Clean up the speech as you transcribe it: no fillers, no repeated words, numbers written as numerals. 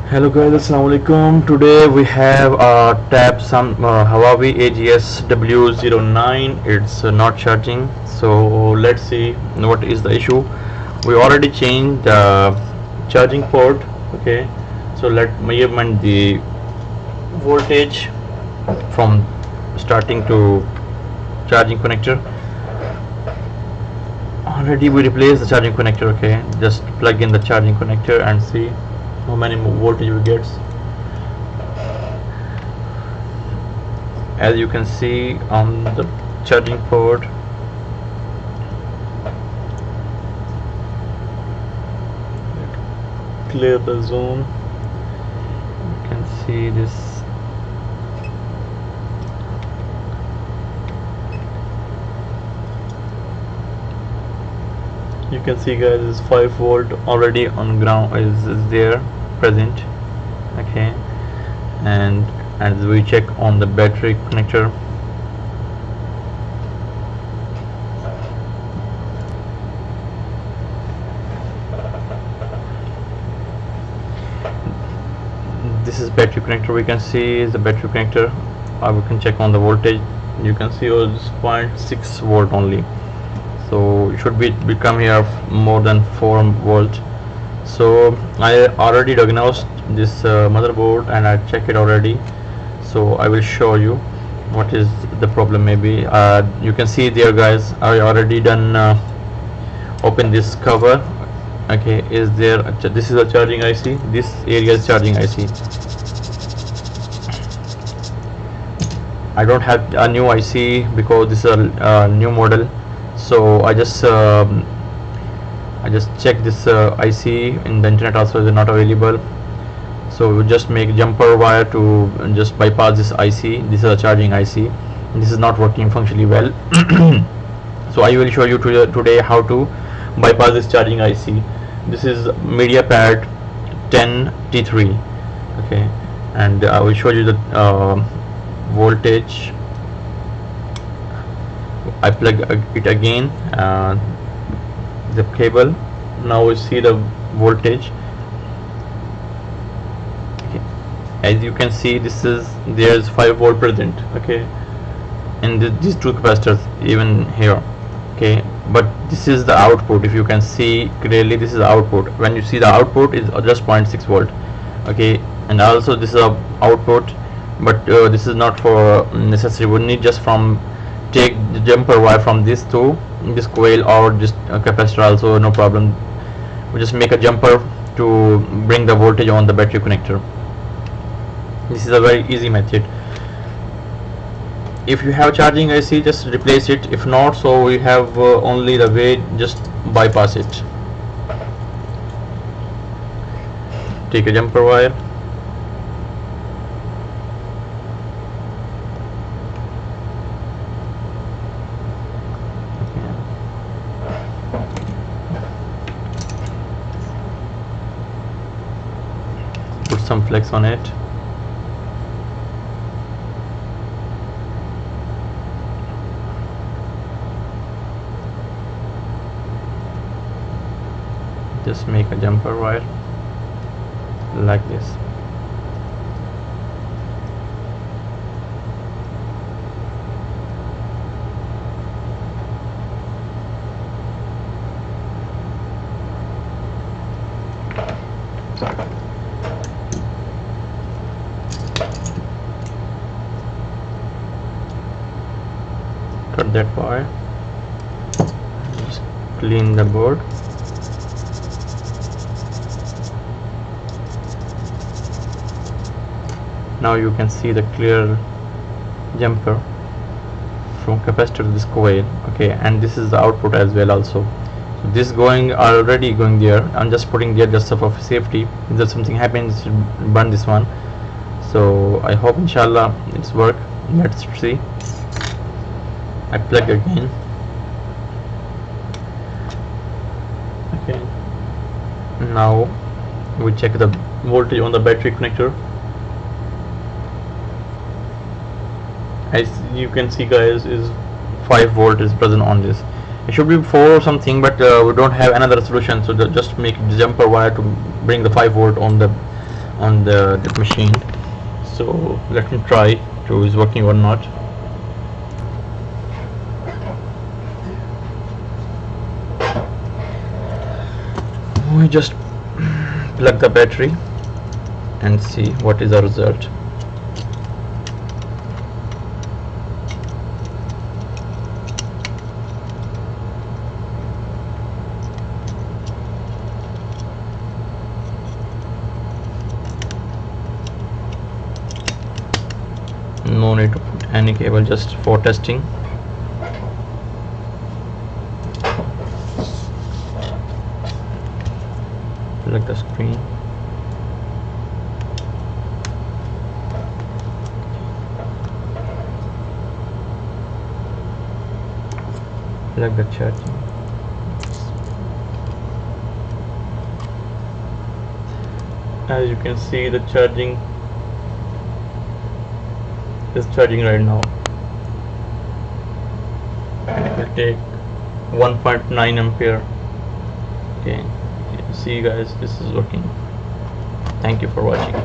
Hello guys, assalamualaikum. Today we have tapped some Huawei AGS-W09. It's not charging, so let's see what is the issue. We already changed the charging port. Okay, so let measurement the voltage from starting to charging connector. Already we replaced the charging connector. Okay, just plug in the charging connector and see how many voltage we get. As you can see on the charging port, clear the zone. You can see this. You can see guys, is 5 volt already on ground is there present. Okay, and as we check on the battery connector, this is battery connector. We can see is the battery connector. We can check on the voltage. You can see it's 0.6 volt only, so it should become here more than 4 volt. So I already diagnosed this motherboard and I checked it already, so I will show you what is the problem. Maybe you can see there guys, I already done open this cover. Okay, is there this is a charging IC, this area is charging IC. I don't have a new IC because this is a new model, so I just checked this IC in the internet, also is not available. So we just make jumper wire to just bypass this IC. This is a charging IC. This is not working functionally well. So I will show you today how to bypass this charging IC. This is Mediapad 10T3. Okay, and I will show you the voltage. I plug it again, the cable. Now we see the voltage. Okay, as you can see, there's 5 volt present. Okay, and these two capacitors even here. Okay, but this is the output. If you can see clearly, this is the output. When you see the output is just 0.6 volt. Okay, and also this is a output, but this is not for necessary. We need just from take the jumper wire from this to this coil or just capacitor, also no problem. We just make a jumper to bring the voltage on the battery connector. This is a very easy method. If you have charging IC, just replace it. If not, so we have only the way, just bypass it. Take a jumper wire, put some flex on it. Just make a jumper wire like this. Cut that wire, just clean the board. Now you can see the clear jumper from capacitor to this coil. Okay, and this is the output as well also. So this already going there. I'm just putting there just for safety. If there's something happens, burn this one. So I hope inshallah it's work. Let's see. I plug again. Okay, now we check the voltage on the battery connector. As you can see guys, is 5 volt is present on this. It should be 4 or something, but we don't have another solution, so just make the jumper wire to bring the 5 volt on the on the machine. So let me try to is working or not. We just plug the battery and see what is the result. No need to put any cable, just for testing. Plug the screen. Plug the charging. As you can see, the charging is charging right now. It will take 1.9 ampere. Okay, see guys, this is working. Thank you for watching.